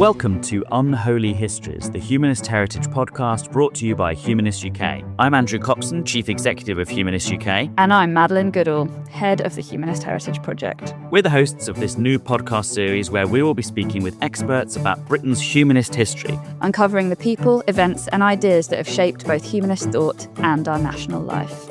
Welcome to Unholy Histories, the Humanist Heritage podcast brought to you by Humanist UK. I'm Andrew Copson, Chief Executive of Humanist UK. And I'm Madeline Goodall, Head of the Humanist Heritage Project. We're the hosts of this new podcast series where we will be speaking with experts about Britain's humanist history, uncovering the people, events and ideas that have shaped both humanist thought and our national life.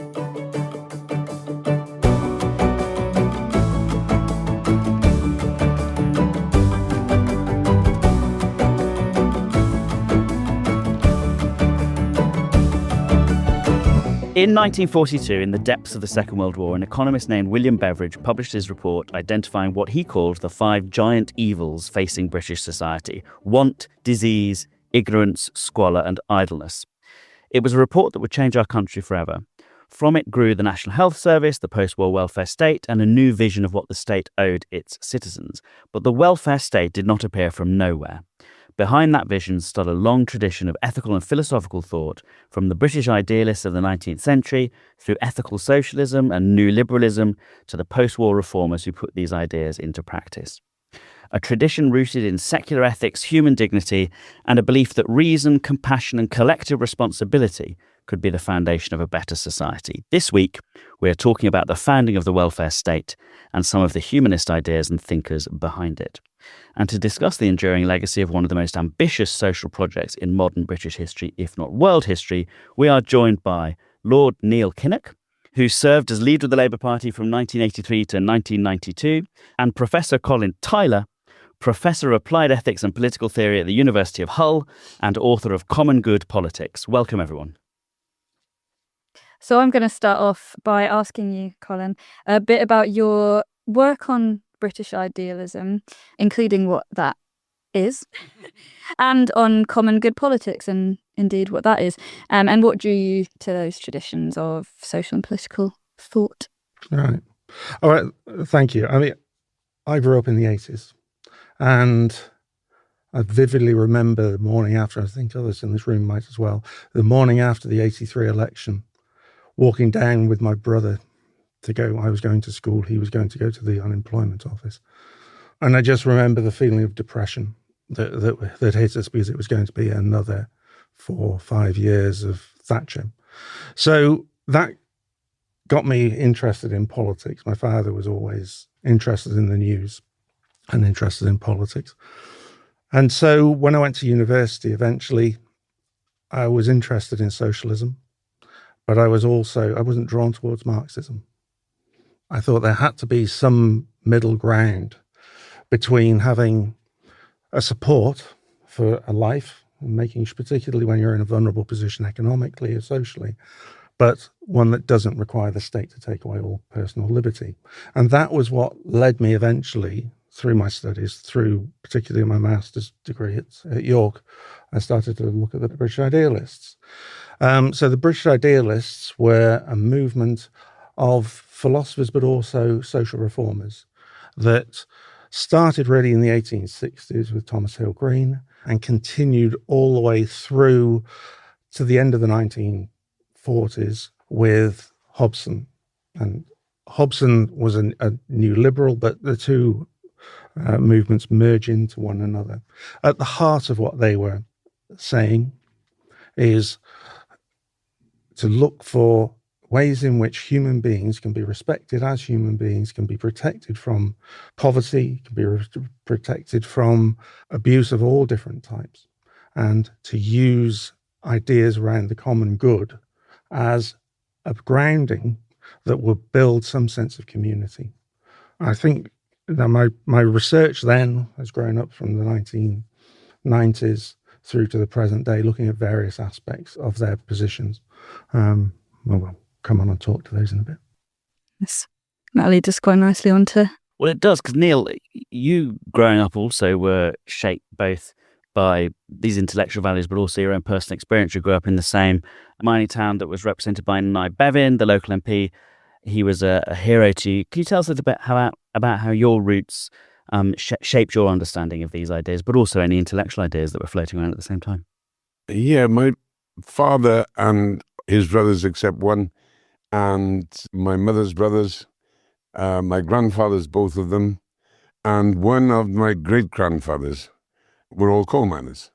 In 1942, in the depths of the Second World War, an economist named William Beveridge published his report identifying what he called the 5 giant evils facing British society: want, disease, ignorance, squalor and idleness. It was a report that would change our country forever. From it grew the National Health Service, the post-war welfare state, and a new vision of what the state owed its citizens. But the welfare state did not appear from nowhere. Behind that vision stood a long tradition of ethical and philosophical thought, from the British idealists of the 19th century through ethical socialism and new liberalism to the post-war reformers who put these ideas into practice. A tradition rooted in secular ethics, human dignity, and a belief that reason, compassion, and collective responsibility could be the foundation of a better society. This week, we're talking about the founding of the welfare state and some of the humanist ideas and thinkers behind it. And to discuss the enduring legacy of one of the most ambitious social projects in modern British history, if not world history, we are joined by Lord Neil Kinnock, who served as leader of the Labour Party from 1983 to 1992, and Professor Colin Tyler, Professor of Applied Ethics and Political Theory at the University of Hull and author of Common Good Politics. Welcome, everyone. So I'm going to start off by asking you, Colin, a bit about your work on British idealism, including what that is, and on common good politics and indeed what that is, and what drew you to those traditions of social and political thought. Right. All right. Thank you. I mean, I grew up in the 80s and I vividly remember the morning after, I think others in this room might as well, the morning after the 83 election, walking down with my brother to go. I was going to school, he was going to go to the unemployment office. And I just remember the feeling of depression that hit us because it was going to be another 4 or 5 years of Thatcher. So that got me interested in politics. My father was always interested in the news and interested in politics. And so when I went to university, eventually I was interested in socialism, but I wasn't drawn towards Marxism. I thought there had to be some middle ground between having a support for a life, particularly when you're in a vulnerable position economically or socially, but one that doesn't require the state to take away all personal liberty. And that was what led me eventually through my studies, through particularly my master's degree at York, I started to look at the British idealists. So the British idealists were a movement of philosophers, but also social reformers that started really in the 1860s with Thomas Hill Green and continued all the way through to the end of the 1940s with Hobson. And Hobson was a new liberal, but the two movements merge into one another. At the heart of what they were saying is to look for ways in which human beings can be respected as human beings, can be protected from poverty, can be protected from abuse of all different types, and to use ideas around the common good as a grounding that will build some sense of community. I think that my research then has grown up from the 1990s through to the present day, looking at various aspects of their positions. We'll come on and talk to those in a bit. Yes, that leads us quite nicely on to... Well, it does, because Neil, you growing up also were shaped both by these intellectual values, but also your own personal experience. You grew up in the same mining town that was represented by Nye Bevin, the local MP. He was a hero to you. Can you tell us a little bit about how your roots shaped your understanding of these ideas, but also any intellectual ideas that were floating around at the same time? Yeah, my father and his brothers, except one, and my mother's brothers, my grandfathers, both of them, and one of my great-grandfathers were all coal miners.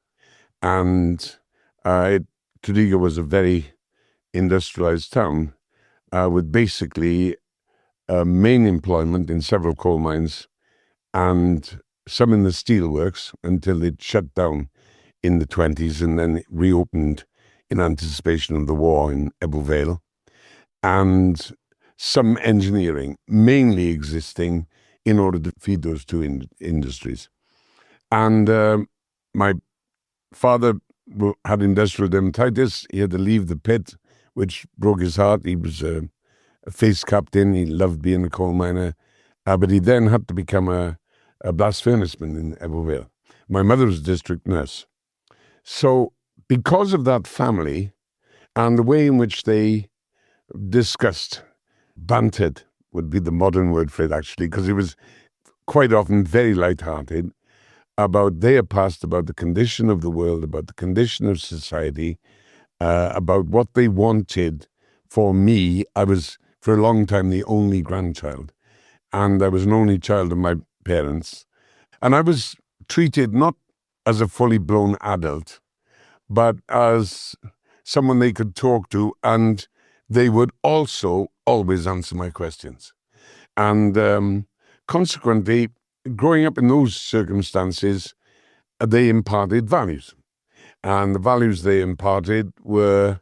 And Tredegar was a very industrialized town with basically main employment in several coal mines and some in the steelworks until it shut down in the 1920s and then it reopened in anticipation of the war in Ebbw Vale, and some engineering, mainly existing in order to feed those two industries. And my father had industrial dermatitis. He had to leave the pit, which broke his heart. He was a face captain. He loved being a coal miner. But he then had to become a blast furnaceman in Ebbw Vale. My mother was a district nurse. So because of that family and the way in which they discussed, bantered would be the modern word for it actually, because it was quite often very light-hearted, about their past, about the condition of the world, about the condition of society, about what they wanted for me. I was, for a long time, the only grandchild, and I was an only child of my parents. And I was treated not as a fully blown adult, but as someone they could talk to, and they would also always answer my questions. And consequently, growing up in those circumstances, they imparted values. And the values they imparted were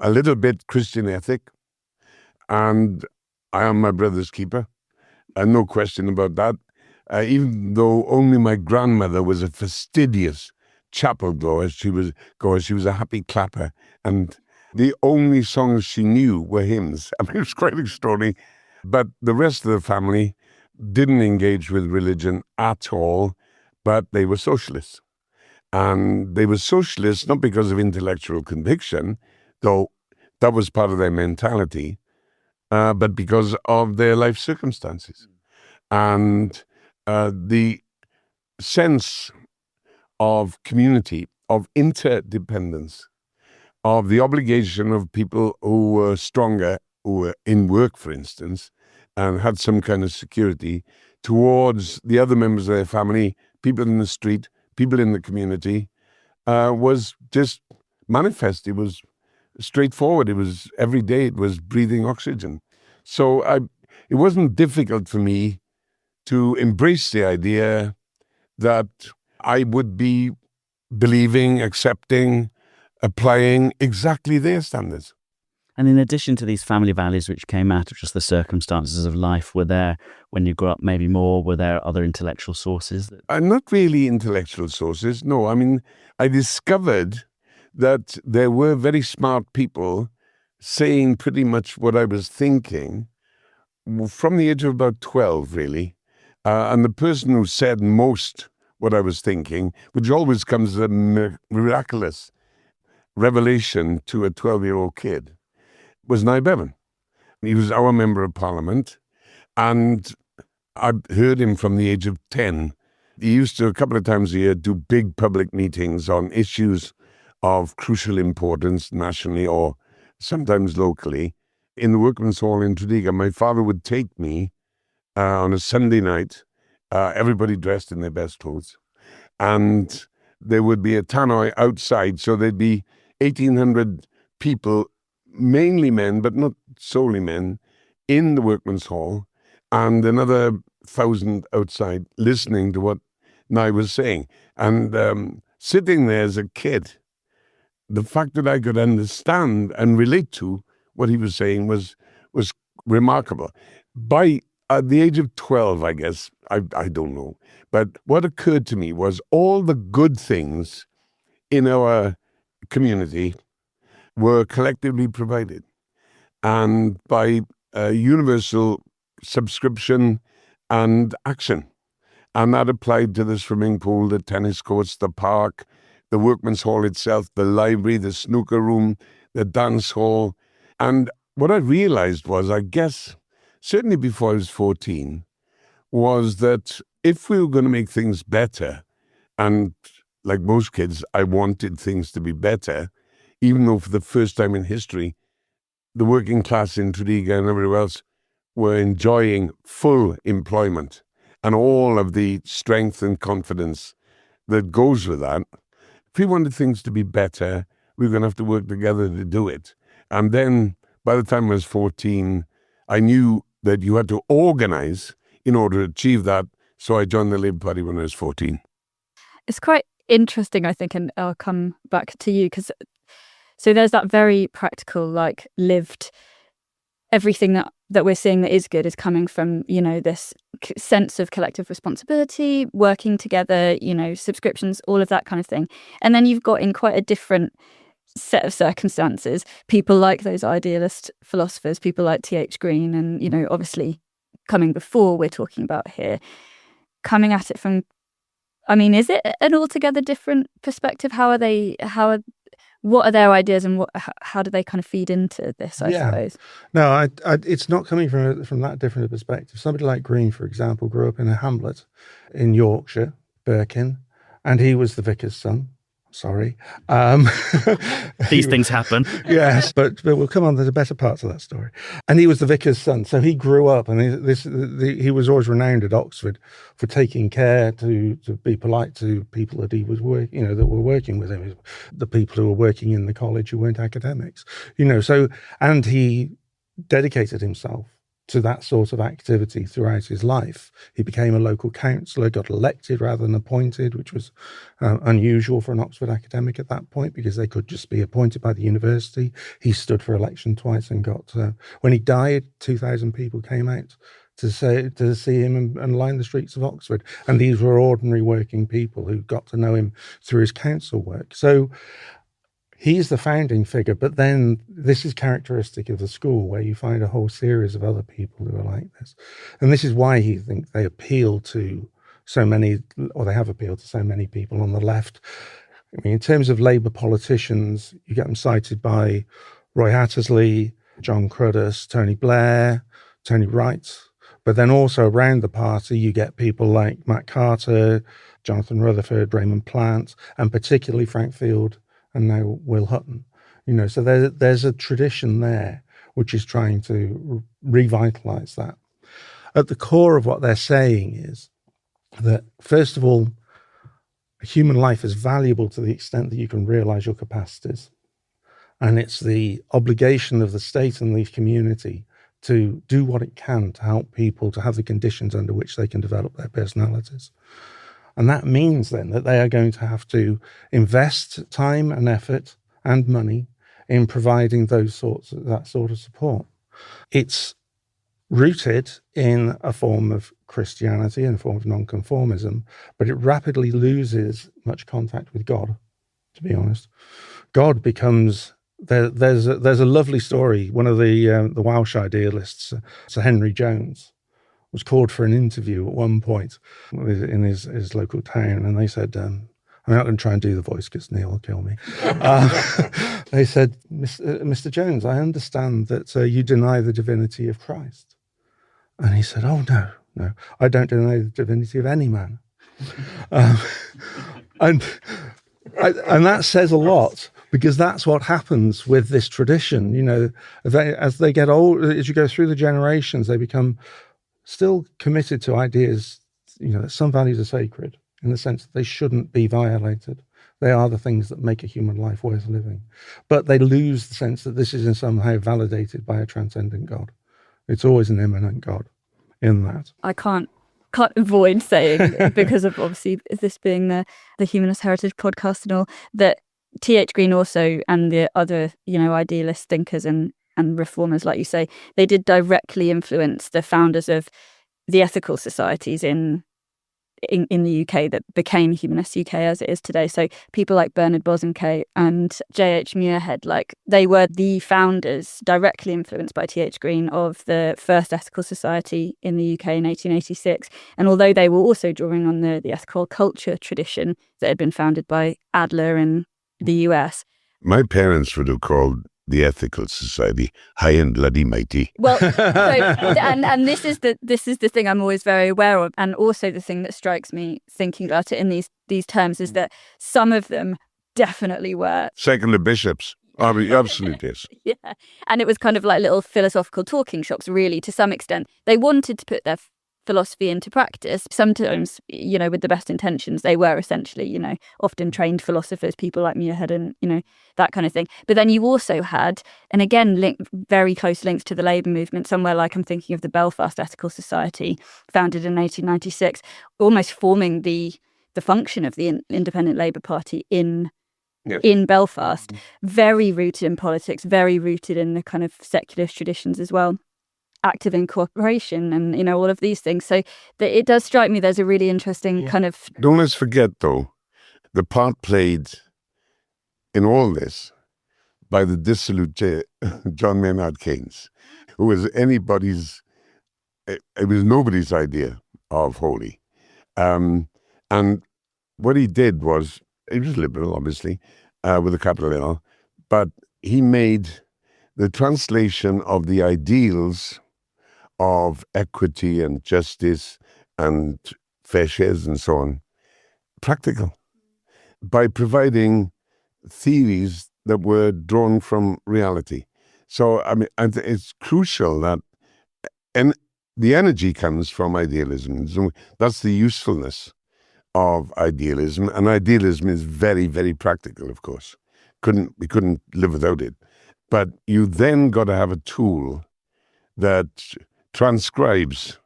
a little bit Christian ethic, and I am my brother's keeper, no question about that. Even though only my grandmother was a fastidious chapel goer, she was a happy clapper, and the only songs she knew were hymns. I mean, it was quite extraordinary. But the rest of the family didn't engage with religion at all, but they were socialists. And they were socialists not because of intellectual conviction, though that was part of their mentality, but because of their life circumstances. And the sense of community, of interdependence, of the obligation of people who were stronger, who were in work, for instance, and had some kind of security towards the other members of their family, people in the street, people in the community, was just manifest. It was straightforward. It was every day. It was breathing oxygen. So it wasn't difficult for me to embrace the idea that I would be believing, accepting, applying exactly their standards. And in addition to these family values which came out of just the circumstances of life, were there, when you grew up maybe more, were there other intellectual sources? Not really intellectual sources, no. I mean, I discovered that there were very smart people saying pretty much what I was thinking from the age of about 12, really. And the person who said most what I was thinking, which always comes as a miraculous revelation to a 12-year-old kid, was Niall Bevan. He was our Member of Parliament, and I heard him from the age of 10. He used to, a couple of times a year, do big public meetings on issues of crucial importance nationally or sometimes locally. In the Workmen's Hall in Tredegar, my father would take me on a Sunday night, everybody dressed in their best clothes, and there would be a tannoy outside, so there'd be 1,800 people, mainly men, but not solely men, in the Workmen's Hall, and another 1,000 outside listening to what Niall was saying. And sitting there as a kid, the fact that I could understand and relate to what he was saying was remarkable. By the age of 12, I guess, I don't know, but what occurred to me was all the good things in our community were collectively provided, and by universal subscription and action. And that applied to the swimming pool, the tennis courts, the park, the Workmen's Hall itself, the library, the snooker room, the dance hall. And what I realized was, I guess, certainly before I was 14, was that if we were going to make things better, and like most kids, I wanted things to be better, even though for the first time in history, the working class in Tredegar and everywhere else were enjoying full employment and all of the strength and confidence that goes with that. If we wanted things to be better, we were going to have to work together to do it. And then by the time I was 14, I knew that you had to organize in order to achieve that. So I joined the Labour Party when I was 14. It's quite interesting, I think, and I'll come back to you, because so there's that very practical, like, lived, everything that we're seeing that is good is coming from, this sense of collective responsibility, working together, subscriptions, all of that kind of thing. And then you've got, in quite a different set of circumstances, people like those idealist philosophers, people like T.H. Green, and, obviously coming before we're talking about here, coming at it from, is it an altogether different perspective? What are their ideas, and how do they kind of feed into this, I suppose? No, it's not coming from that different a perspective. Somebody like Green, for example, grew up in a hamlet in Yorkshire, Birkin, and he was the vicar's son. Sorry. These things happen. Yes, but we'll come on to the better parts of that story. And he was the vicar's son. So he grew up, and he was always renowned at Oxford for taking care to be polite to people that he was that were working with him, the people who were working in the college who weren't academics, and he dedicated himself to that sort of activity throughout his life. He became a local councillor, got elected rather than appointed, which was unusual for an Oxford academic at that point, because they could just be appointed by the university. He stood for election twice and got, when he died, 2,000 people came out to see him and line the streets of Oxford. And these were ordinary working people who got to know him through his council work. So he's the founding figure, but then this is characteristic of the school, where you find a whole series of other people who are like this. And this is why he thinks they appeal to so many, or they have appealed to so many people on the left. In terms of Labour politicians, you get them cited by Roy Hattersley, John Cruddas, Tony Blair, Tony Wright. But then also around the party, you get people like Matt Carter, Jonathan Rutherford, Raymond Plant, and particularly Frank Field, and now Will Hutton. So there's a tradition there which is trying to revitalise that. At the core of what they're saying is that, first of all, human life is valuable to the extent that you can realise your capacities. And it's the obligation of the state and the community to do what it can to help people to have the conditions under which they can develop their personalities. And that means then that they are going to have to invest time and effort and money in providing that sort of support. It's rooted in a form of Christianity and a form of nonconformism, but it rapidly loses much contact with God, to be honest. God becomes... There's a lovely story. One of the Welsh idealists, Sir Henry Jones, was called for an interview at one point in his local town, and they said, I'm not going to try and do the voice because Neil will kill me. They said, Mr. Jones, I understand that you deny the divinity of Christ. And he said, oh, no, I don't deny the divinity of any man. And that says a lot, because that's what happens with this tradition. As they get old, as you go through the generations, they become still committed to ideas, that some values are sacred in the sense that they shouldn't be violated. They are the things that make a human life worth living. But they lose the sense that this is somehow validated by a transcendent God. It's always an immanent God in that. I can't avoid saying, because of obviously this being the Humanist Heritage podcast and all, that T.H. Green also, and the other, idealist thinkers and reformers, like you say, they did directly influence the founders of the ethical societies in the UK that became Humanist UK as it is today. So people like Bernard Bosanquet and J.H. Muirhead, they were the founders, directly influenced by T.H. Green, of the first ethical society in the UK in 1886. And although they were also drawing on the ethical culture tradition that had been founded by Adler in the US. My parents would have called the ethical society high and bloody mighty. Well, and this is the thing I'm always very aware of, and also the thing that strikes me thinking about it in these terms is that some of them definitely were secular bishops. Absolutely, yes. Yeah, and it was kind of like little philosophical talking shops, really, to some extent. They wanted to put their philosophy into practice. Sometimes, with the best intentions, they were essentially, often trained philosophers, people like Muirhead and, that kind of thing. But then you also had, and again, very close links to the labour movement, somewhere like I'm thinking of the Belfast Ethical Society, founded in 1896, almost forming the function of the Independent Labour Party in Belfast, very rooted in politics, very rooted in the kind of secularist traditions as well, active in cooperation and, all of these things. So it does strike me there's a really interesting kind of... Don't let's forget, though, the part played in all this by the dissolute John Maynard Keynes, who was it was nobody's idea of holy. And what he did was, he was liberal, obviously, with a capital L, but he made the translation of the ideals of equity and justice and fair shares and so on practical by providing theories that were drawn from reality. So, I mean, it's crucial that the energy comes from idealism. So that's the usefulness of idealism, and idealism is very, very practical, of course. We couldn't live without it. But you then got to have a tool that transcribes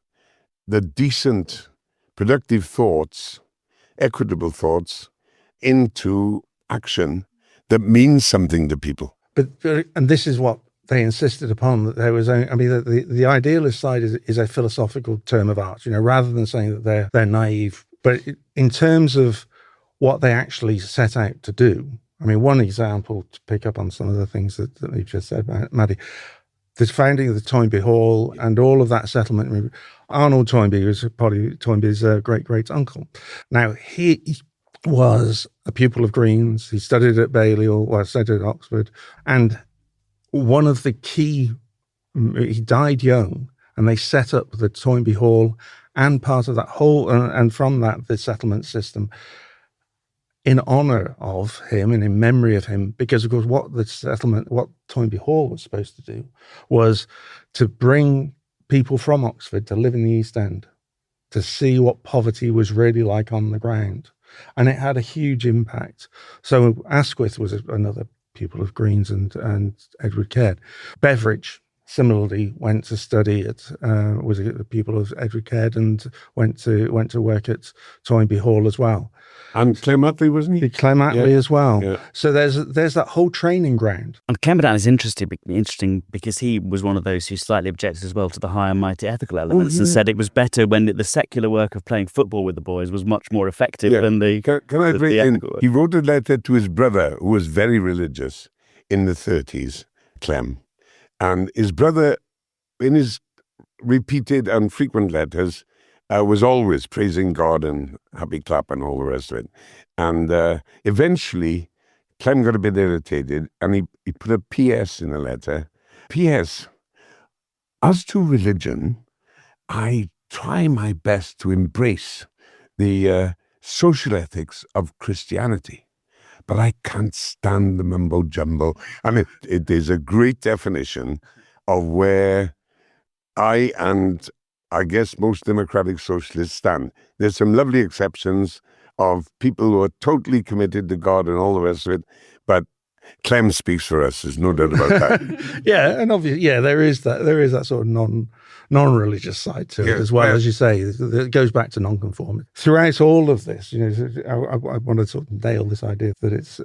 the decent, productive thoughts, equitable thoughts, into action that means something to people. But and this is what they insisted upon, that there was, the idealist side is a philosophical term of art, rather than saying that they're naive. But in terms of what they actually set out to do, one example to pick up on some of the things that you just said, Maddie, the founding of the Toynbee Hall and all of that settlement. Arnold Toynbee was probably Toynbee's great uncle. Now, he was a pupil of Green's. He studied at Balliol, studied at Oxford, and one of the key, he died young, and they set up the Toynbee Hall and part of that whole, and from that, the settlement system, in honour of him and in memory of him, because of course what Toynbee Hall was supposed to do was to bring people from Oxford to live in the East End, to see what poverty was really like on the ground. And it had a huge impact. So Asquith was another pupil of Green's and Edward Caird. Beveridge similarly went to study at, was a pupil of Edward Caird and went to work at Toynbee Hall as well. And Clem Attlee, wasn't he? Clem Attlee as well. Yeah. So there's that whole training ground. And Clem Attlee is interesting because he was one of those who slightly objected as well to the high and mighty ethical elements and said it was better when the secular work of playing football with the boys was much more effective than the... Can I bring in? He wrote a letter to his brother, who was very religious, in the 30s, Clem. And his brother, in his repeated and frequent letters, was always praising God and happy clap and all the rest of it. And eventually, Clem got a bit irritated and he put a P.S. in a letter. P.S. As to religion, I try my best to embrace the social ethics of Christianity, but I can't stand the mumbo jumbo. And it is a great definition of where I and I guess most democratic socialists stand. There's some lovely exceptions of people who are totally committed to God and all the rest of it, but Clem speaks for us. There's no doubt about that. Yeah, and obviously, there is that sort of non-religious side to it as well, as you say. It goes back to non-conformity. Throughout all of this, I want to sort of nail this idea that it's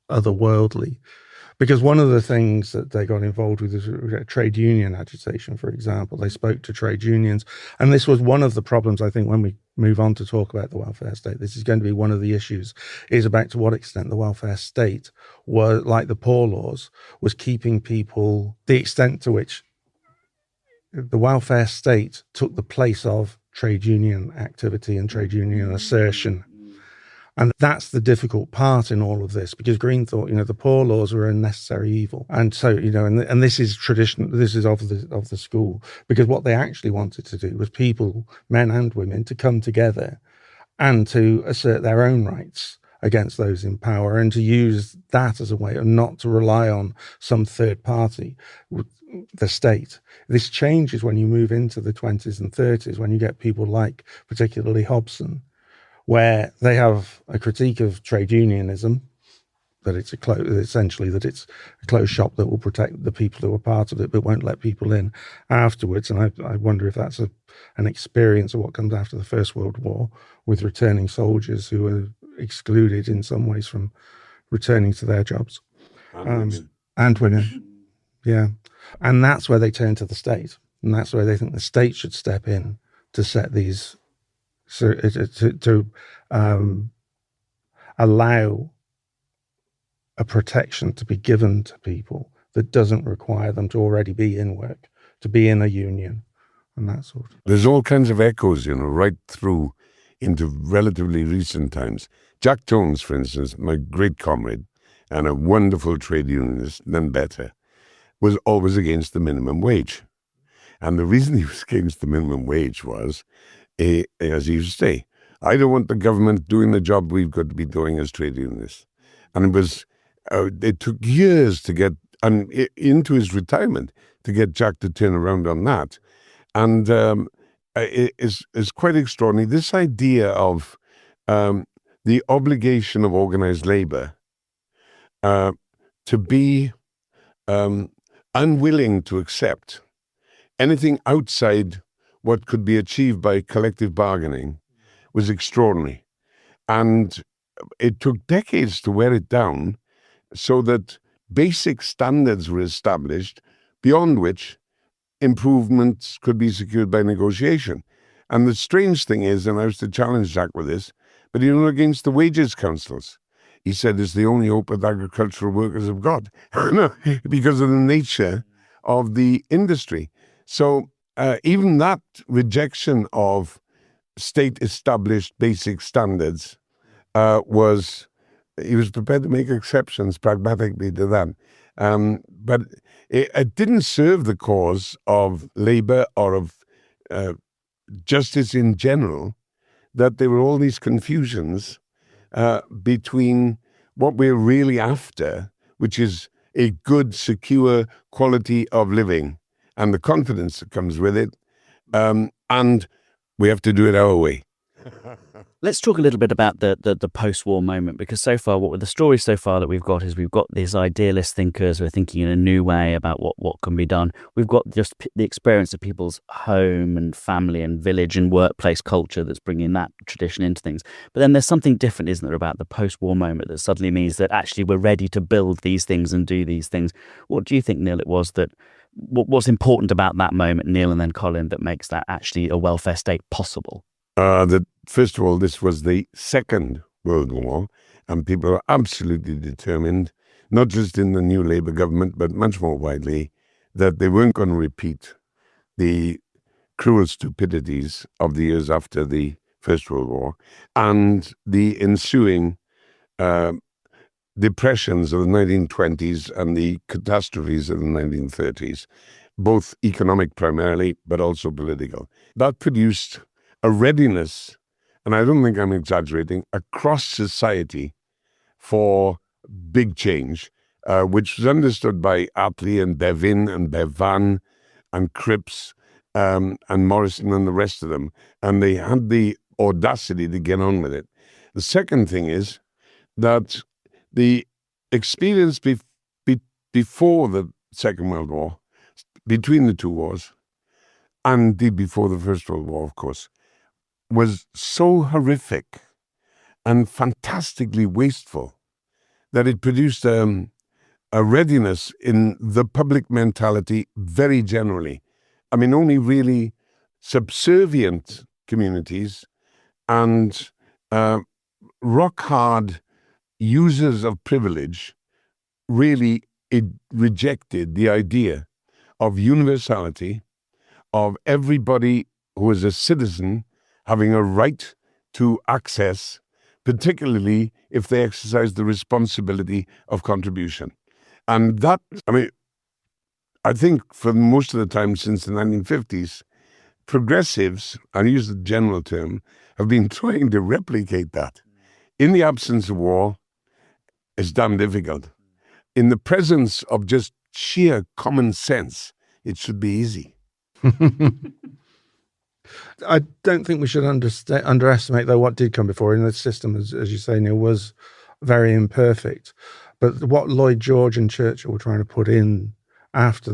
otherworldly. Because one of the things that they got involved with is trade union agitation, for example. They spoke to trade unions. And this was one of the problems, I think, when we move on to talk about the welfare state. This is going to be one of the issues, is about to what extent the welfare state, was like the poor laws, was keeping people, the extent to which the welfare state took the place of trade union activity and trade union assertion. And that's the difficult part in all of this, because Green thought, the poor laws were a necessary evil. And so, and this is tradition, this is of the school, because what they actually wanted to do was people, men and women, to come together and to assert their own rights against those in power and to use that as a way of not to rely on some third party the state. This changes when you move into the 20s and 30s, when you get people like particularly Hobson, where they have a critique of trade unionism, that it's essentially that it's a closed shop that will protect the people who are part of it but won't let people in afterwards. And I wonder if that's an experience of what comes after the First World War, with returning soldiers who are excluded in some ways from returning to their jobs. And women. Yeah. And that's where they turn to the state. And that's where they think the state should step in to set these, to allow a protection to be given to people that doesn't require them to already be in work, to be in a union, and that sort of. There's all kinds of echoes, right through into relatively recent times. Jack Jones, for instance, my great comrade and a wonderful trade unionist, none better, was always against the minimum wage. And the reason he was against the minimum wage was, as he used to say, I don't want the government doing the job we've got to be doing as trade unionists. And it took years to get into his retirement to get Jack to turn around on that. And it is quite extraordinary. This idea of the obligation of organized labor to be unwilling to accept anything outside what could be achieved by collective bargaining was extraordinary. And it took decades to wear it down so that basic standards were established beyond which improvements could be secured by negotiation. And the strange thing is, and I was to challenge Jack with this, but against the wages councils. He said it's the only hope that agricultural workers have got because of the nature of the industry. So even that rejection of state-established basic standards he was prepared to make exceptions pragmatically to that. But it didn't serve the cause of labor or of justice in general, that there were all these confusions between what we're really after, which is a good, secure quality of living and the confidence that comes with it, and we have to do it our way. Let's talk a little bit about the post-war moment, because so far, what with the story so far that we've got is we've got these idealist thinkers who are thinking in a new way about what can be done. We've got just the experience of people's home and family and village and workplace culture that's bringing that tradition into things. But then there's something different, isn't there, about the post-war moment that suddenly means that actually we're ready to build these things and do these things. What do you think, Neil, it was that what's important about that moment, Neil, and then Colin, that makes that actually a welfare state possible? First of all, this was the Second World War, and people are absolutely determined, not just in the new Labour government, but much more widely, that they weren't going to repeat the cruel stupidities of the years after the First World War and the ensuing depressions of the 1920s and the catastrophes of the 1930s, both economic primarily, but also political. That produced a readiness, and I don't think I'm exaggerating, across society for big change, which was understood by Attlee and Bevin and Bevan and Cripps and Morrison and the rest of them, and they had the audacity to get on with it. The second thing is that the experience before the Second World War, between the two wars, and indeed before the First World War, of course, was so horrific and fantastically wasteful that it produced a readiness in the public mentality very generally. I mean, only really subservient communities and rock-hard users of privilege really rejected the idea of universality, of everybody who is a citizen having a right to access, particularly if they exercise the responsibility of contribution. And that, I think for most of the time since the 1950s, progressives, I use the general term, have been trying to replicate that. In the absence of war, it's damn difficult. In the presence of just sheer common sense, it should be easy. I don't think we should underestimate, though, what did come before. And the system, as you say, Neil, was very imperfect. But what Lloyd George and Churchill were trying to put in after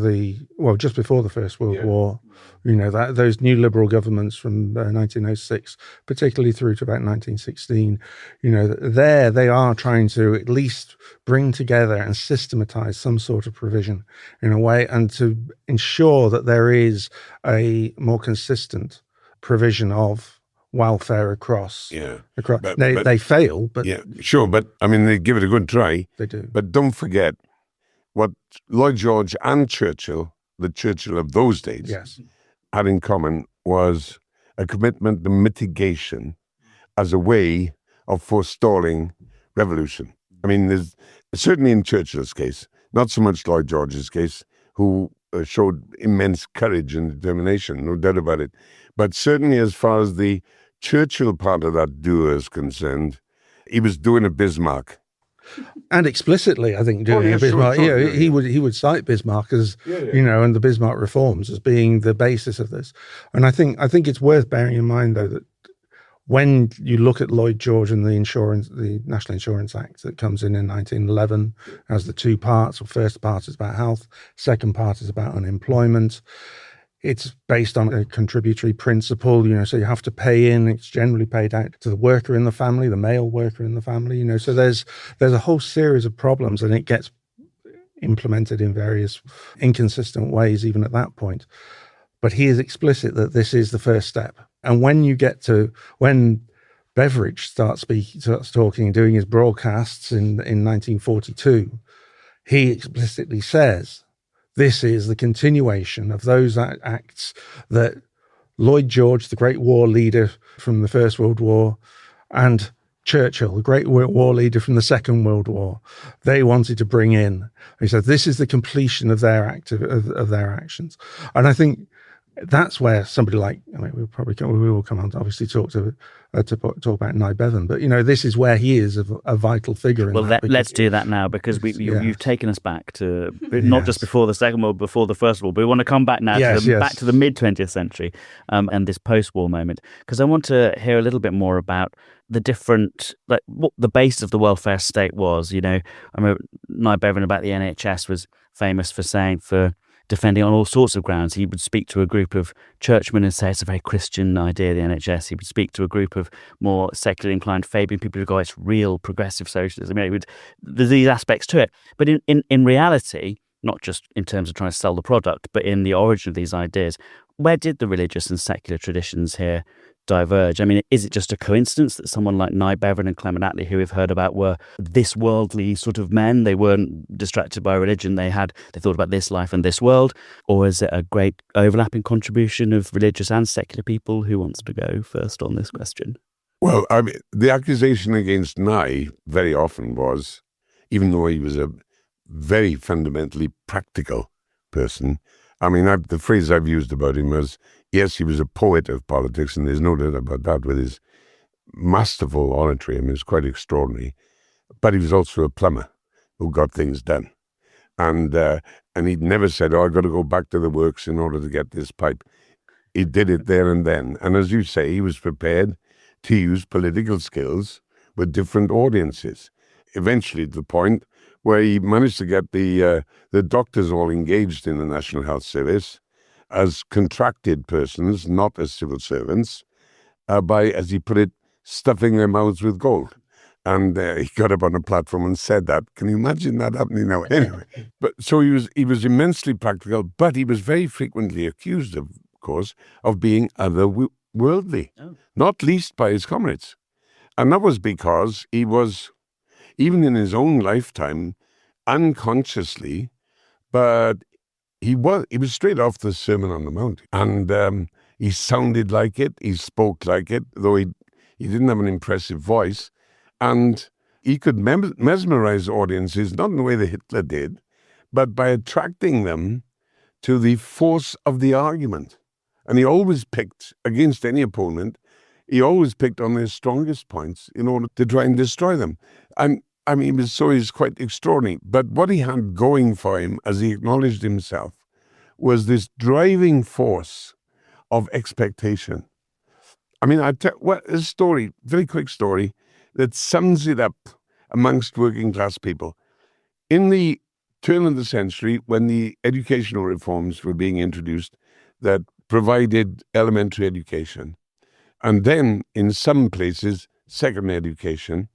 just before the First World War, those new liberal governments from 1906, particularly through to about 1916, there they are trying to at least bring together and systematize some sort of provision in a way, and to ensure that there is a more consistent provision of welfare across. They fail, but they give it a good try. They do. But don't forget what Lloyd George and Churchill, the Churchill of those days, had in common was a commitment to mitigation as a way of forestalling revolution. I mean, there's certainly in Churchill's case, not so much Lloyd George's case, who showed immense courage and determination, no doubt about it. But certainly as far as the Churchill part of that duo is concerned, he was doing a Bismarck. And explicitly, I think, doing a Bismarck. He would cite Bismarck as, and the Bismarck reforms as being the basis of this. And I think it's worth bearing in mind, though, that when you look at Lloyd George and the National Insurance Act that comes in 1911, has the two parts. Well, first part is about health, second part is about unemployment. It's based on a contributory principle, so you have to pay in. It's generally paid out to the worker in the family, the male worker in the family, so there's a whole series of problems, and it gets implemented in various inconsistent ways even at that point. But he is explicit that this is the first step. And when Beveridge starts talking and doing his broadcasts in 1942, he explicitly says, this is the continuation of those acts that Lloyd George, the great war leader from the First World War, and Churchill, the great war leader from the Second World War, they wanted to bring in. He said, this is the completion of their their actions. And I think that's where somebody like, we will come on to obviously talk about Nye Bevan, but this is where he is a vital figure. Let's do that now, because you've taken us back to not just before the Second World, before the First World, but we want to come back now back to the mid 20th century and this post-war moment, because I want to hear a little bit more about the different, what the base of the welfare state was. I remember Nye Bevan about the NHS was famous for defending on all sorts of grounds. He would speak to a group of churchmen and say it's a very Christian idea, the NHS. He would speak to a group of more secularly inclined Fabian people who go, it's real progressive socialism. There's these aspects to it. But in reality, not just in terms of trying to sell the product, but in the origin of these ideas, where did the religious and secular traditions here diverge? I mean, is it just a coincidence that someone like Nye Bevan and Clement Attlee, who we've heard about, were this worldly sort of men? They weren't distracted by religion. They thought about this life and this world. Or is it a great overlapping contribution of religious and secular people? Who wants to go first on this question? Well, I mean, the accusation against Nye very often was, even though he was a very fundamentally practical person, I mean, the phrase I've used about him was, yes, he was a poet of politics, and there's no doubt about that, with his masterful oratory. I mean, it's quite extraordinary. But he was also a plumber who got things done. And he'd never said, I've got to go back to the works in order to get this pipe. He did it there and then. And as you say, he was prepared to use political skills with different audiences, eventually to the point where he managed to get the doctors all engaged in the National Health Service as contracted persons, not as civil servants, by, as he put it, stuffing their mouths with gold. And he got up on a platform and said that. Can you imagine that happening now? Anyway, but so he was immensely practical, but he was very frequently accused, of course, of being otherworldly, not least by his comrades. And that was because he was, even in his own lifetime, unconsciously, but he was straight off the Sermon on the Mount. And he sounded like it, he spoke like it, though he didn't have an impressive voice. And he could mesmerize audiences, not in the way that Hitler did, but by attracting them to the force of the argument. And he always picked, against any opponent, he always picked on their strongest points in order to try and destroy them. And I mean, so he's quite extraordinary. But what he had going for him, as he acknowledged himself, was this driving force of expectation. I mean, a story, very quick story, that sums it up amongst working class people. In the turn of the century, when the educational reforms were being introduced that provided elementary education, and then in some places, secondary education,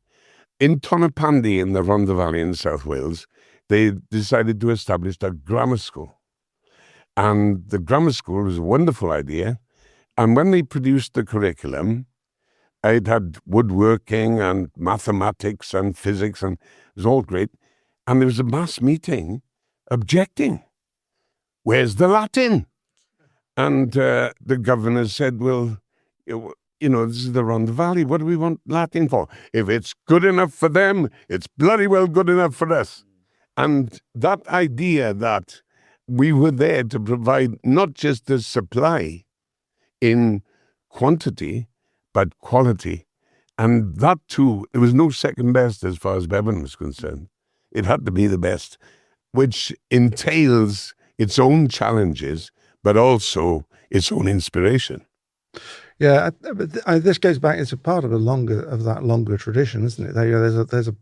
in Tonopandi in the Rhondda Valley in South Wales, they decided to establish a grammar school. And the grammar school was a wonderful idea. And when they produced the curriculum, it had woodworking and mathematics and physics, and it was all great. And there was a mass meeting objecting. Where's the Latin? And the governor said, well, this is the Rhondda Valley. What do we want Latin for? If it's good enough for them, it's bloody well good enough for us. And that idea that we were there to provide not just the supply in quantity, but quality. And that too, there was no second best as far as Bevan was concerned. It had to be the best, which entails its own challenges, but also its own inspiration. Yeah, this goes back. It's a part of that longer tradition, isn't it? There's a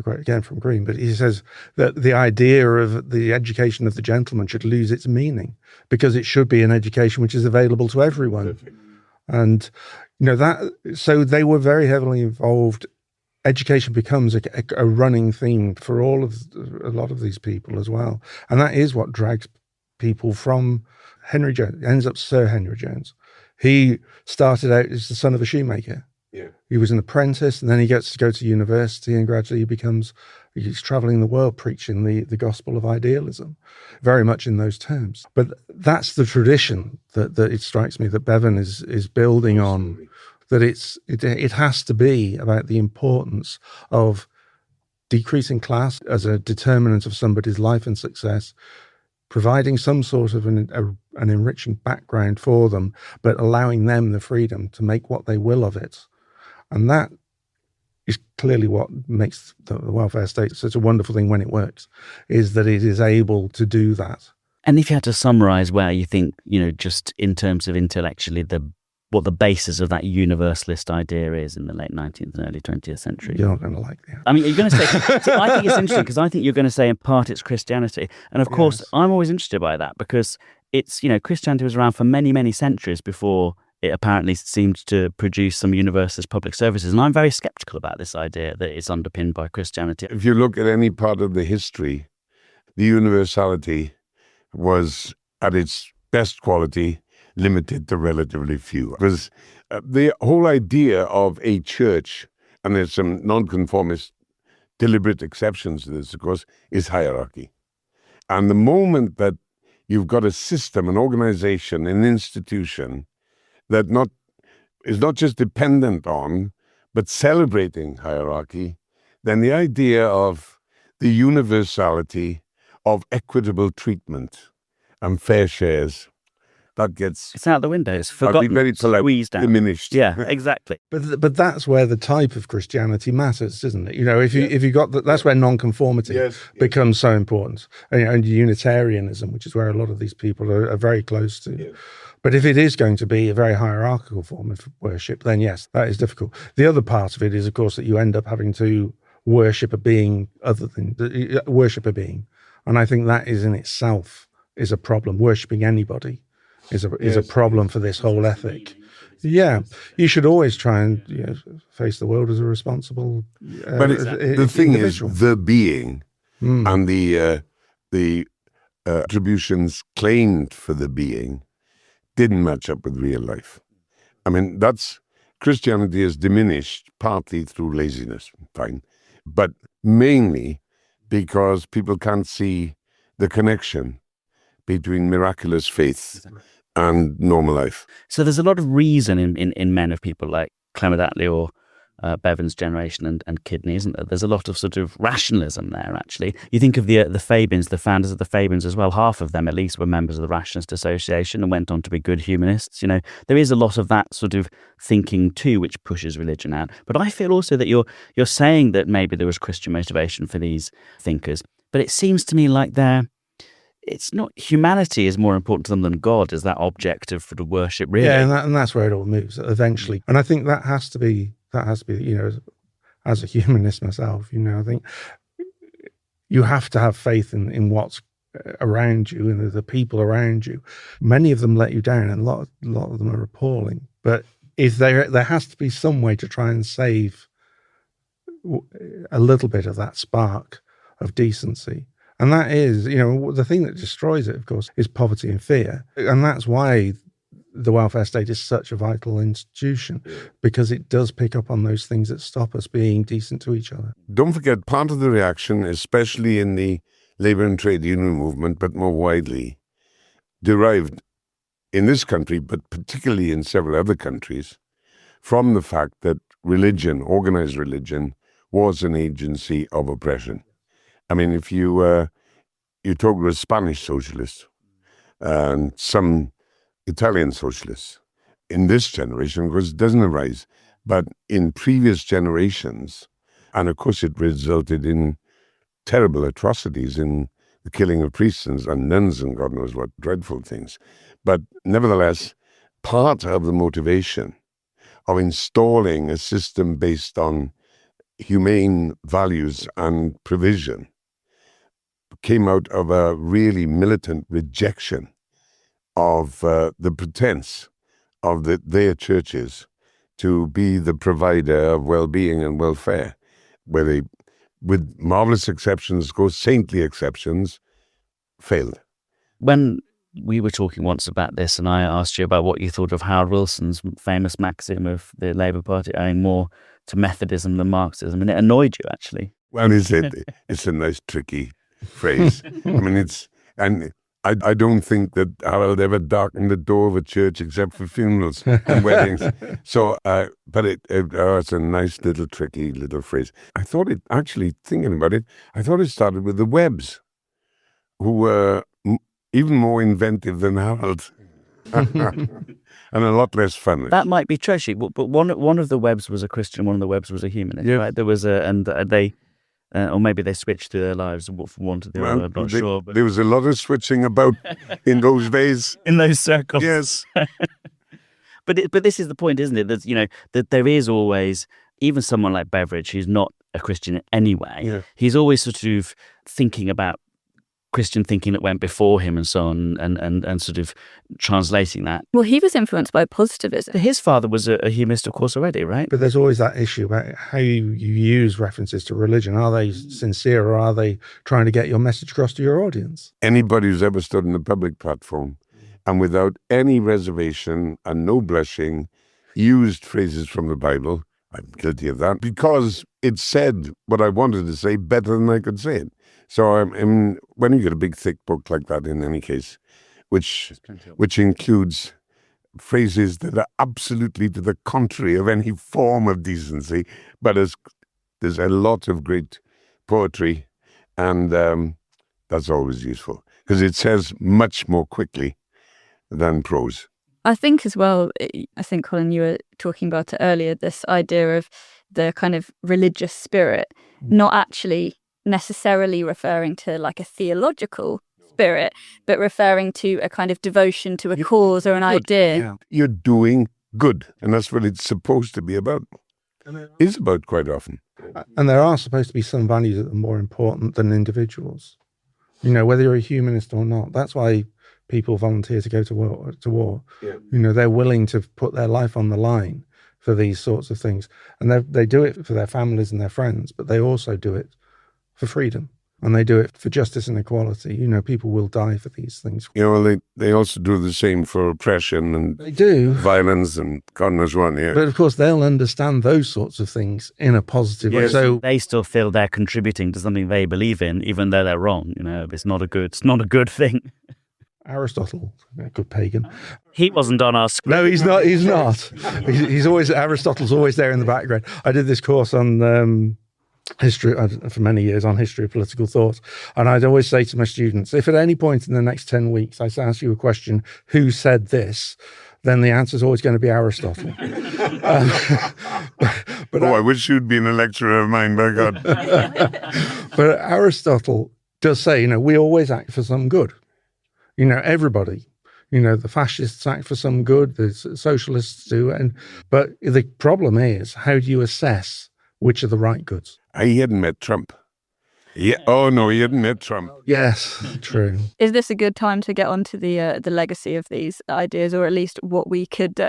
quote again from Green, but he says that the idea of the education of the gentleman should lose its meaning because it should be an education which is available to everyone. Perfect. And so they were very heavily involved. Education becomes a running theme for a lot of these people as well, and that is what drags people from Henry Jones. Ends up Sir Henry Jones. He started out as the son of a shoemaker. Yeah. He was an apprentice, and then he gets to go to university, and gradually he's traveling the world preaching the gospel of idealism, very much in those terms. But that's the tradition that it strikes me that Bevan is building on, that it has to be about the importance of decreasing class as a determinant of somebody's life and success, providing some sort of an enriching background for them, but allowing them the freedom to make what they will of it. And that is clearly what makes the welfare state such a wonderful thing when it works, is that it is able to do that. And if you had to summarize where you think, just in terms of intellectually, what the basis of that universalist idea is in the late 19th and early 20th century. You're not going to like that. I mean, you're going to say, I think it's interesting because I think you're going to say in part it's Christianity. And of course, yes. I'm always interested by that because it's, Christianity was around for many, many centuries before it apparently seemed to produce some universalist public services. And I'm very skeptical about this idea that it's underpinned by Christianity. If you look at any part of the history, the universality was at its best quality limited to relatively few. Because the whole idea of a church, and there's some nonconformist deliberate exceptions to this, of course, is hierarchy. And the moment that you've got a system, an organization, an institution that is not just dependent on, but celebrating hierarchy, then the idea of the universality of equitable treatment and fair shares, it's out the window. It's forgotten, very squeezed out, diminished. Yeah, exactly. But that's where the type of Christianity matters, isn't it? If you got that's where nonconformity becomes so important, and Unitarianism, which is where a lot of these people are very close to. Yes. But if it is going to be a very hierarchical form of worship, then yes, that is difficult. The other part of it is, of course, that you end up having to worship a being other than worship a being, and I think that is in itself is a problem. Worshipping anybody is a problem for this whole ethic. Yeah, you should always try and face the world as a responsible. But the thing individual. Is, the being and the attributions claimed for the being didn't match up with real life. I mean, Christianity is diminished partly through laziness, fine, but mainly because people can't see the connection between miraculous faith and normal life. So there's a lot of reason in men of people like Clement Attlee or Bevan's generation and Kidney, isn't there? There's a lot of sort of rationalism there, actually. You think of the Fabians, the founders of the Fabians as well. Half of them, at least, were members of the Rationalist Association and went on to be good humanists. There is a lot of that sort of thinking too, which pushes religion out. But I feel also that you're saying that maybe there was Christian motivation for these thinkers, but it seems to me like they're it's not, humanity is more important to them than God as that object of sort of worship, really. Yeah, and that's where it all moves eventually. And I think that has to be, as a humanist myself, I think you have to have faith in what's around you and the people around you. Many of them let you down, and a lot of them are appalling. But if there has to be some way to try and save a little bit of that spark of decency. And that is, the thing that destroys it, of course, is poverty and fear. And that's why the welfare state is such a vital institution, because it does pick up on those things that stop us being decent to each other. Don't forget, part of the reaction, especially in the labour and trade union movement, but more widely, derived in this country, but particularly in several other countries, from the fact that religion, organized religion, was an agency of oppression. I mean, if you talk to a Spanish socialist and some Italian socialists in this generation, because it doesn't arise, but in previous generations, and of course it resulted in terrible atrocities in the killing of priests and nuns and God knows what dreadful things. But nevertheless, part of the motivation of installing a system based on humane values and provision came out of a really militant rejection of the pretense of their churches to be the provider of well-being and welfare, where they, with marvelous exceptions, of course, saintly exceptions, failed. When we were talking once about this, and I asked you about what you thought of Howard Wilson's famous maxim of the Labour Party owing more to Methodism than Marxism, and it annoyed you, actually. Well, it's a nice, tricky phrase. I mean, I don't think that Harold ever darkened the door of a church except for funerals and weddings. So, but it's a nice little tricky little phrase. I thought it, actually thinking about it, I thought it started with the Webbs, who were even more inventive than Harold. And a lot less fun. That might be true, but one of the Webbs was a Christian, one of the Webbs was a humanist, right? There was or maybe they switched through their lives from one to the other, I'm not sure. But there was a lot of switching about in those days. In those circles. Yes. But this is the point, isn't it? That there is always, even someone like Beveridge, who's not a Christian anyway, he's always sort of thinking about Christian thinking that went before him and so on, and sort of translating that. Well, he was influenced by positivism. His father was a humanist, of course, already, right? But there's always that issue about how you use references to religion. Are they sincere, or are they trying to get your message across to your audience? Anybody who's ever stood on a public platform and without any reservation and no blushing used phrases from the Bible, I'm guilty of that, because it said what I wanted to say better than I could say it. So when you get a big, thick book like that, in any case, which includes phrases that are absolutely to the contrary of any form of decency, but there's a lot of great poetry, and that's always useful, because it says much more quickly than prose. I think as well, Colin, you were talking about it earlier, this idea of the kind of religious spirit, not actually necessarily referring to like a theological spirit, but referring to a kind of devotion to a cause or an idea. Yeah. You're doing good, and that's what it's supposed to be about. Is about quite often. And there are supposed to be some values that are more important than individuals. Whether you're a humanist or not. That's why people volunteer to go to war. Yeah. They're willing to put their life on the line for these sorts of things. And they do it for their families and their friends, but they also do it for freedom, and they do it for justice and equality. People will die for these things. They also do the same for oppression and they do violence and God knows what. Yeah. But of course, they'll understand those sorts of things in a positive way. So they still feel they're contributing to something they believe in, even though they're wrong. It's not a good thing. Aristotle, a good pagan. He wasn't on our screen. No, he's not. He's always, Aristotle's always there in the background. I did this course on history for many years, on history of political thought, and I'd always say to my students, if at any point in the next 10 weeks I ask you a question, who said this, then the answer is always going to be Aristotle. I wish you'd been a lecturer of mine, by God. But Aristotle does say, we always act for some good. Everybody. The fascists act for some good, the socialists do. But the problem is, how do you assess which are the right goods? He hadn't met Trump. Yeah. Oh, no, he hadn't met Trump. Yes, true. Is this a good time to get onto the legacy of these ideas, or at least what we could,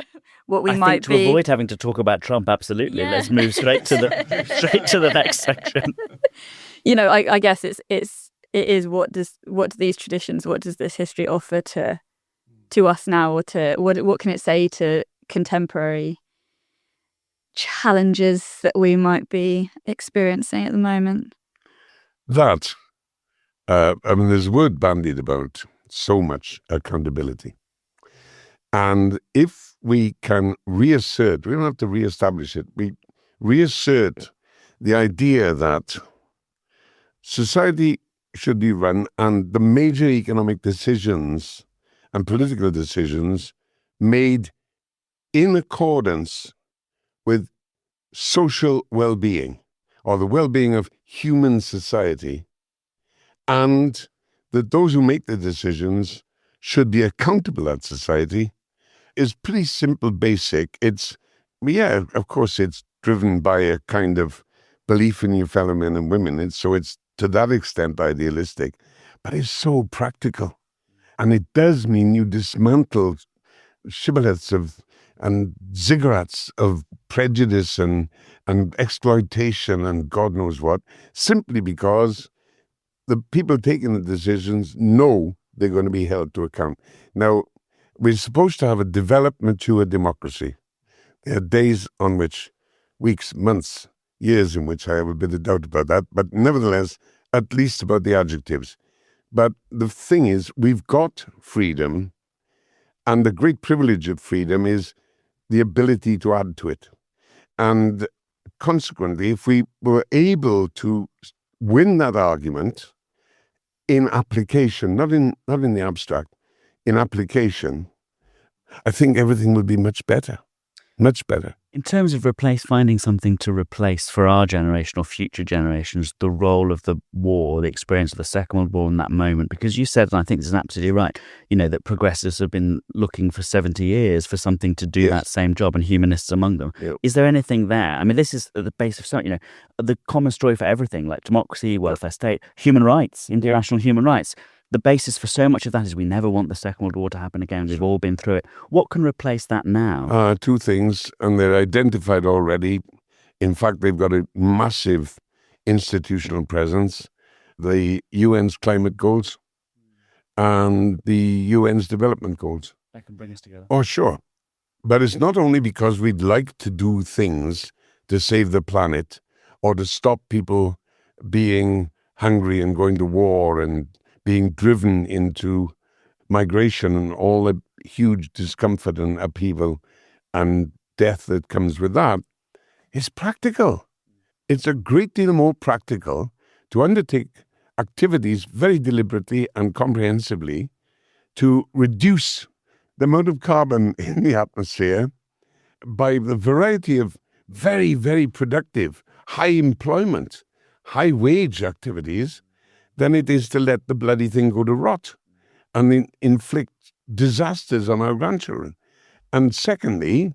what we I might think be? to avoid having to talk about Trump, absolutely. Yeah. Let's move straight to the next section. I guess it is what do these traditions, what does this history offer to us now, or to what can it say to contemporary challenges that we might be experiencing at the moment? That, there's a word bandied about so much, accountability. And if we can reassert, we don't have to reestablish it, we reassert the idea that society should be run and the major economic decisions and political decisions made in accordance with social well-being, or the well-being of human society, and that those who make the decisions should be accountable at society, is pretty simple, basic. Of course, it's driven by a kind of belief in your fellow men and women, it's to that extent idealistic, but it's so practical. And it does mean you dismantle shibboleths and ziggurats of prejudice and exploitation and God knows what, simply because the people taking the decisions know they're going to be held to account. Now, we're supposed to have a developed, mature democracy. There are days on which, weeks, months, years in which I have a bit of doubt about that, but nevertheless, at least about the adjectives. But the thing is, we've got freedom, and the great privilege of freedom is the ability to add to it. And consequently, if we were able to win that argument in application, not in the abstract, in application, I think everything would be much better. Much better. In terms of finding something to replace for our generation or future generations, the role of the war, the experience of the Second World War in that moment, because you said, and I think this is absolutely right, that progressives have been looking for 70 years for something to do that same job, and humanists among them. Yep. Is there anything there? I mean, this is at the base of something, the common story for everything, like democracy, welfare state, human rights, international human rights. The basis for so much of that is we never want the Second World War to happen again. We've all been through it. What can replace that now? Two things, and they're identified already. In fact, they've got a massive institutional presence. The UN's climate goals and the UN's development goals. That can bring us together. Oh, sure. But it's not only because we'd like to do things to save the planet or to stop people being hungry and going to war and being driven into migration and all the huge discomfort and upheaval and death that comes with that. It's practical. It's a great deal more practical to undertake activities very deliberately and comprehensively to reduce the amount of carbon in the atmosphere by the variety of very, very productive, high employment, high wage activities than it is to let the bloody thing go to rot and inflict disasters on our grandchildren. And secondly,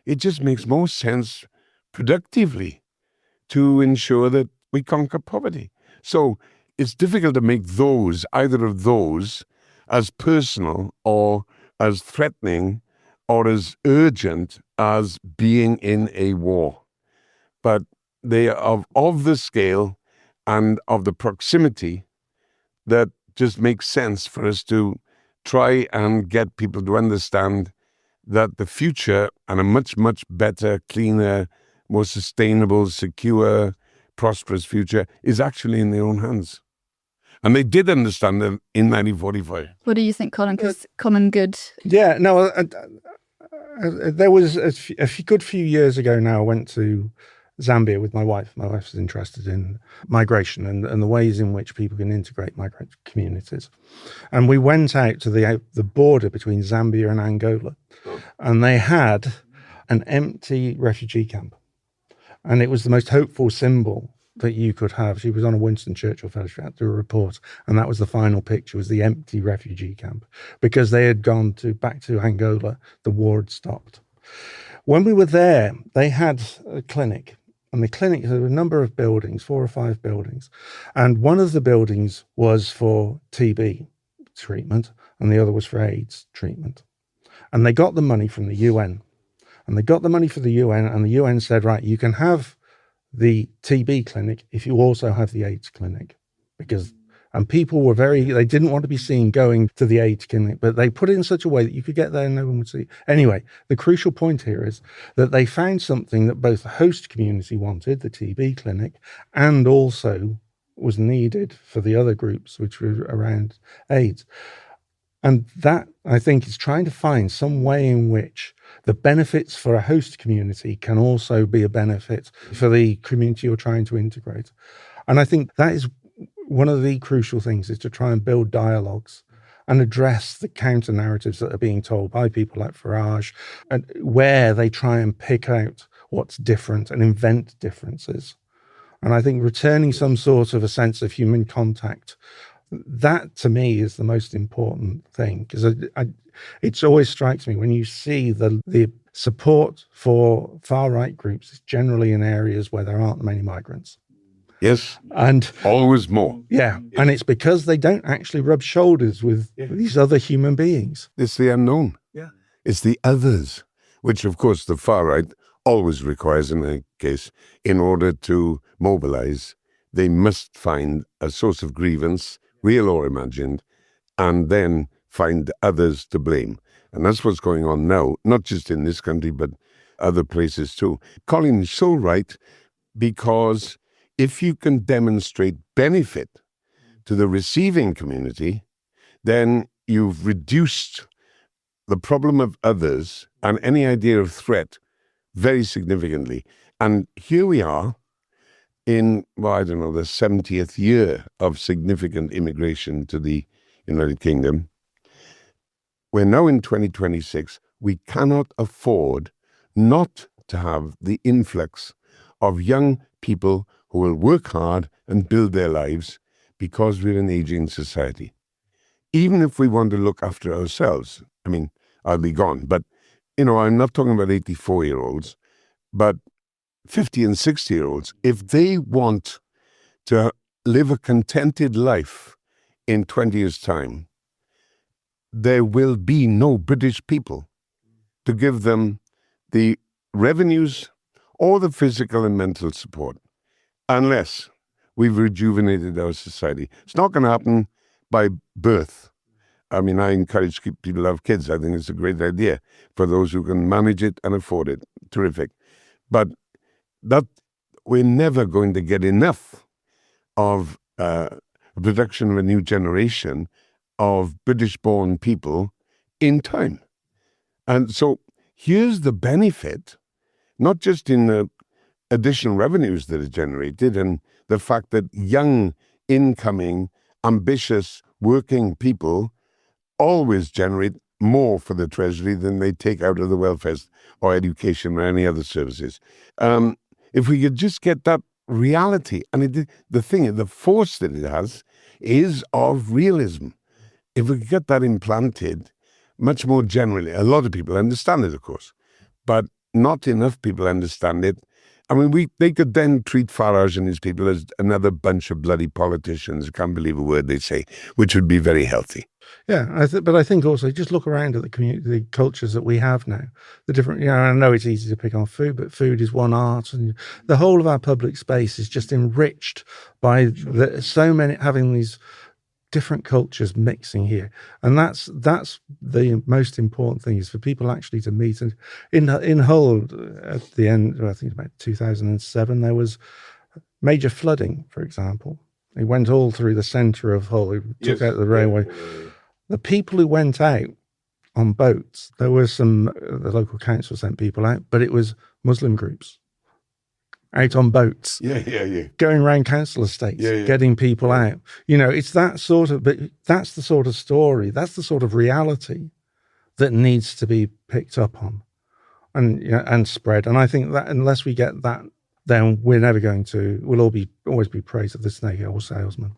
it just makes more sense productively to ensure that we conquer poverty. So it's difficult to make either of those, as personal or as threatening or as urgent as being in a war. But they are of the scale and of the proximity that just makes sense for us to try and get people to understand that the future and a much, much better, cleaner, more sustainable, secure, prosperous future is actually in their own hands. And they did understand that in 1945. What do you think, Colin? Because common good. Yeah, no, there was a good few years ago now, I went to Zambia with my wife. My wife was interested in migration and the ways in which people can integrate migrant communities. And we went out to the border between Zambia and Angola, and they had an empty refugee camp. And it was the most hopeful symbol that you could have. She was on a Winston Churchill Fellowship, had to do a report, and that was the final picture, was the empty refugee camp, because they had gone back to Angola. The war had stopped. When we were there, they had a clinic, and the clinic had a number of buildings, 4 or 5 buildings, and one of the buildings was for TB treatment, and the other was for AIDS treatment. And they got the money from the UN. And they got the money for the UN, and the UN said, right, you can have the TB clinic if you also have the AIDS clinic. And people were they didn't want to be seen going to the AIDS clinic, but they put it in such a way that you could get there and no one would see. Anyway, the crucial point here is that they found something that both the host community wanted, the TB clinic, and also was needed for the other groups, which were around AIDS. And that, I think, is trying to find some way in which the benefits for a host community can also be a benefit for the community you're trying to integrate. And I think that is one of the crucial things, is to try and build dialogues and address the counter narratives that are being told by people like Farage, and where they try and pick out what's different and invent differences. And I think returning some sort of a sense of human contact, that to me is the most important thing, because it always strikes me when you see the support for far-right groups is generally in areas where there aren't many migrants. Yes, and always more. Yeah, and it's because they don't actually rub shoulders with these other human beings. It's the unknown. Yeah. It's the others, which of course the far right always requires in a case. In order to mobilize, they must find a source of grievance, real or imagined, and then find others to blame. And that's what's going on now, not just in this country, but other places too. Colin is so right, because if you can demonstrate benefit to the receiving community, then you've reduced the problem of others and any idea of threat very significantly. And here we are in, the 70th year of significant immigration to the United Kingdom. We're now in 2026. We cannot afford not to have the influx of young people who will work hard and build their lives, because we're an aging society. Even if we want to look after ourselves, I'll be gone, but, I'm not talking about 84-year-olds, but 50 and 60-year-olds. If they want to live a contented life in 20 years' time, there will be no British people to give them the revenues or the physical and mental support, unless we've rejuvenated our society. It's not going to happen by birth. I encourage people to have kids. I think it's a great idea for those who can manage it and afford it. Terrific. But that we're never going to get enough of production of a new generation of British-born people in time. And so here's the benefit, not just in the additional revenues that are generated and the fact that young, incoming, ambitious, working people always generate more for the Treasury than they take out of the welfare or education or any other services. If we could just get that reality, and the force that it has is of realism. If we could get that implanted much more generally, a lot of people understand it, of course, but not enough people understand it. They could then treat Farage and his people as another bunch of bloody politicians. I can't believe a word they say, which would be very healthy. Yeah, but I think also just look around at the community, the cultures that we have now. The different, I know it's easy to pick on food, but food is one art, and the whole of our public space is just enriched by so many having these different cultures mixing here, and that's the most important thing, is for people actually to meet. And in Hull at the end, I think about 2007, there was major flooding, for example. It went all through the centre of Hull. It took out the railway. The people who went out on boats, there were the local council sent people out, but it was Muslim groups out on boats, going around council estates, getting people out. It's that sort of, but that's the sort of story, that's the sort of reality that needs to be picked up on and spread. And I think that unless we get that then we'll always be praised of the snake oil salesman.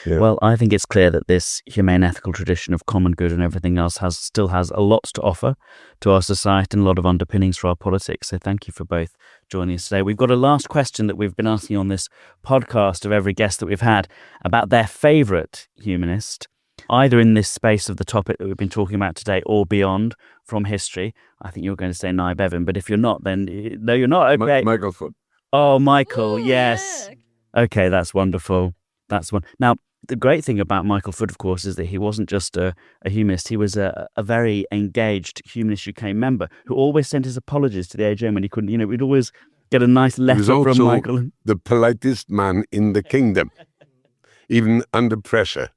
Yeah. Well, I think it's clear that this humane ethical tradition of common good and everything else still has a lot to offer to our society and a lot of underpinnings for our politics. So thank you for both joining us today. We've got a last question that we've been asking on this podcast of every guest that we've had about their favourite humanist, either in this space of the topic that we've been talking about today or beyond from history. I think you're going to say Nye Bevan, but if you're not, then no, you're not. Okay. Michael Foot. Oh, Michael, Ooh, yes. yeah. Okay, that's wonderful. That's one. Now, the great thing about Michael Foot, of course, is that he wasn't just a humanist. He was a very engaged Humanist UK member who always sent his apologies to the AGM when he couldn't. We'd always get a nice letter He was from also Michael. the politest man in the kingdom, even under pressure.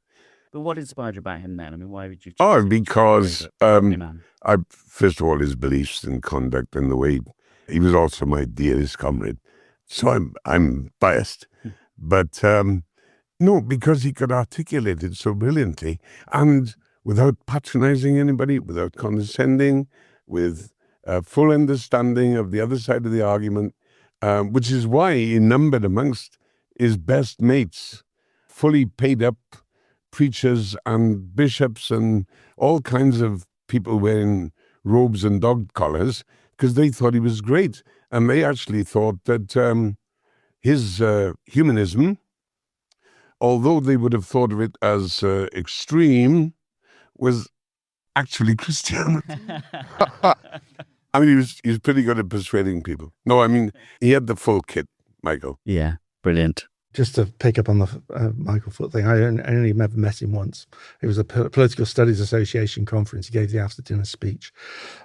But what inspired you about him then? I mean, why would you? Oh, because Man. first of all, his beliefs and conduct and the way he was also my dearest comrade. So I'm biased, but no, because he could articulate it so brilliantly and without patronizing anybody, without condescending, with a full understanding of the other side of the argument, which is why he numbered amongst his best mates, fully paid up preachers and bishops and all kinds of people wearing robes and dog collars, because they thought he was great. And they actually thought that his humanism, although they would have thought of it as extreme, was actually Christianity. I mean, he was pretty good at persuading people. No, I mean, he had the full kit, Michael. Yeah, brilliant. Just to pick up on the Michael Foot thing, I only ever met him once. It was a Political Studies Association conference. He gave the after-dinner speech.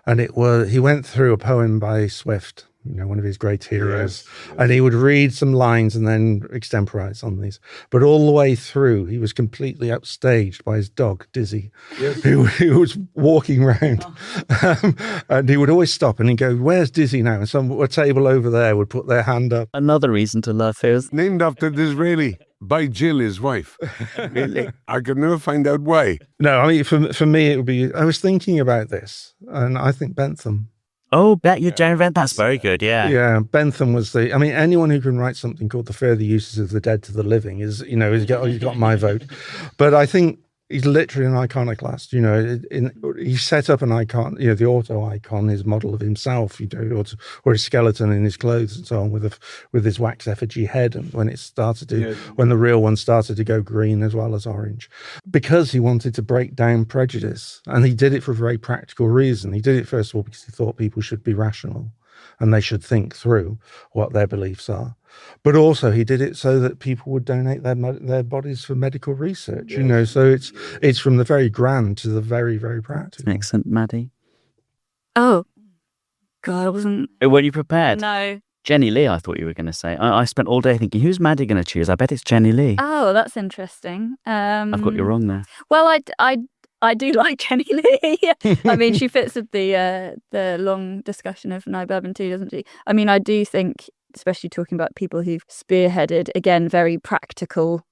And he went through a poem by Swift, one of his great heroes. Yes. And he would read some lines and then extemporize on these. But all the way through, he was completely upstaged by his dog, Dizzy, yes. who was walking around. And he would always stop and he'd go, "Where's Dizzy now?" And a table over there would put their hand up. Another reason to love him. Named after Disraeli by Jill, his wife. Really? I could never find out why. No, I mean, for me, it would be, I was thinking about this, and I think Bentham. Oh, that's very good, yeah. Yeah, Bentham was anyone who can write something called The Further Uses of the Dead to the Living is, he's got my vote. But I think he's literally an iconoclast. He set up an icon, the auto icon, his model of himself, or his skeleton in his clothes and so on, with his wax effigy head. And when the real one started to go green as well as orange, because he wanted to break down prejudice, and he did it for a very practical reason. He did it first of all because he thought people should be rational and they should think through what their beliefs are. But also he did it so that people would donate their bodies for medical research, so it's from the very grand to the very, very practical. Excellent. Maddie? Oh, God, I wasn't... Weren't you prepared? No. Jenny Lee, I thought you were going to say. I spent all day thinking, who's Maddie going to choose? I bet it's Jenny Lee. Oh, that's interesting. I've got you wrong there. Well, I do like Jenny Lee. I mean, she fits with the long discussion of Nye Bevan too, doesn't she? I mean, I do think, especially talking about people who've spearheaded, again, very practical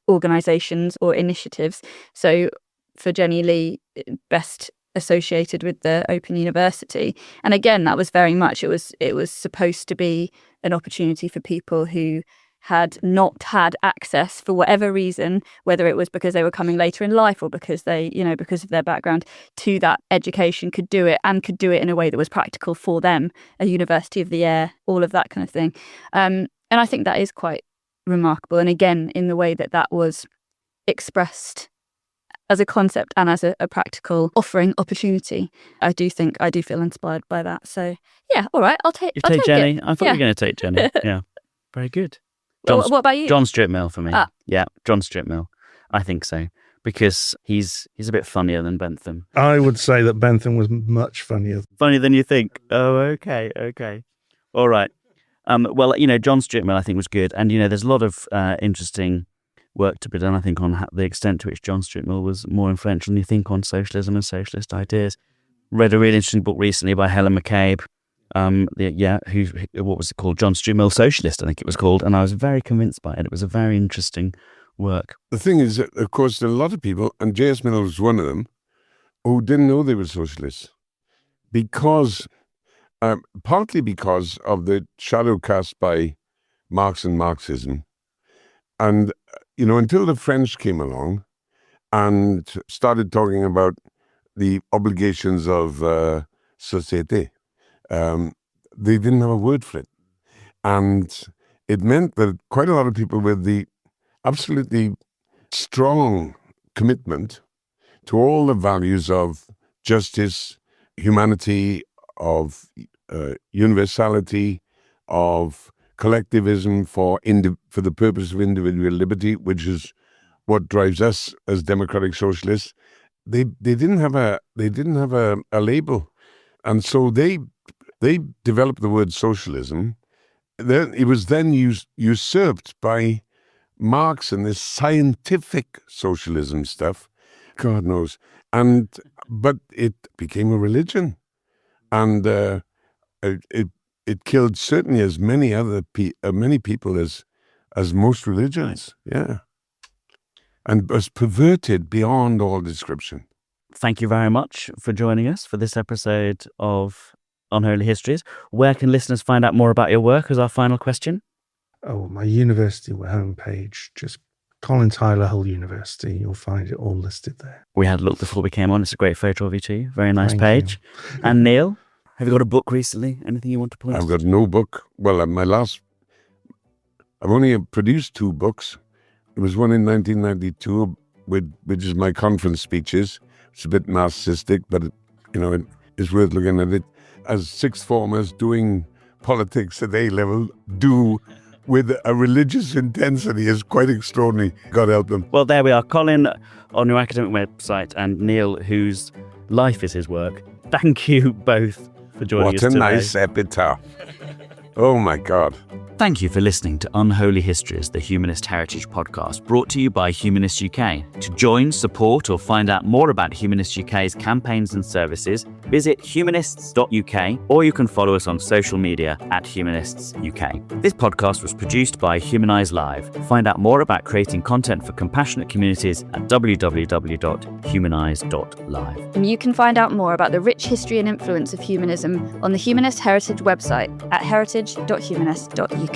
organisations or initiatives. So for Jenny Lee, best associated with the Open University. And again, that was very much, it was supposed to be an opportunity for people who had not had access for whatever reason, whether it was because they were coming later in life or because because of their background, to that education, could do it in a way that was practical for them, a university of the air, all of that kind of thing. And I think that is quite remarkable. And again, in the way that was expressed as a concept and as a practical offering opportunity, I do feel inspired by that. So yeah, all right, I'll take Jenny. It. I thought you were going to take Jenny. Yeah, very good. What about you? John Stuart Mill for me. Yeah, John Stuart Mill. I think so, because he's a bit funnier than Bentham. I would say that Bentham was much funnier. Funnier than you think. Oh, okay. All right. Well, John Stuart Mill I think was good, and there's a lot of interesting work to be done, I think, on the extent to which John Stuart Mill was more influential than you think on socialism and socialist ideas. Read a really interesting book recently by Helen McCabe. What was it called? John Stuart Mill Socialist, I think it was called, and I was very convinced by it. It was a very interesting work. The thing is that, of course, there are a lot of people, and J.S. Mill was one of them, who didn't know they were socialists, because partly because of the shadow cast by Marx and Marxism. And, until the French came along and started talking about the obligations of société, they didn't have a word for it. And it meant that quite a lot of people with the absolutely strong commitment to all the values of justice, humanity, of universality, of collectivism for the purpose of individual liberty, which is what drives us as democratic socialists. They didn't have a label, and so they developed the word socialism. Then it was then usurped by Marx and this scientific socialism stuff, God knows. But it became a religion, and it killed certainly as many many people as most religions. Right. Yeah, and was perverted beyond all description. Thank you very much for joining us for this episode of Unholy Histories. Where can listeners find out more about your work as our final question? Oh, my university homepage, just Colin Tyler Hull University. You'll find it all listed there. We had a look before we came on. It's a great photo of you too. Very nice page. And Neil, have you got a book recently? Anything you want to point? I've got no book. Well, I've only produced 2 books. There was one in 1992, which is my conference speeches. It's a bit narcissistic, but it is worth looking at it. As sixth formers doing politics at A-level do with a religious intensity is quite extraordinary. God help them. Well, there we are. Colin on your academic website, and Neil, whose life is his work. Thank you both for joining us today. What a nice epitaph. Oh my God. Thank you for listening to Unholy Histories, the Humanist Heritage podcast, brought to you by Humanist UK. To join, support, or find out more about Humanist UK's campaigns and services, visit humanists.uk, or you can follow us on social media at Humanists UK. This podcast was produced by Humanise Live. Find out more about creating content for compassionate communities at www.humanise.live. And you can find out more about the rich history and influence of humanism on the Humanist Heritage website at heritage.humanist.uk.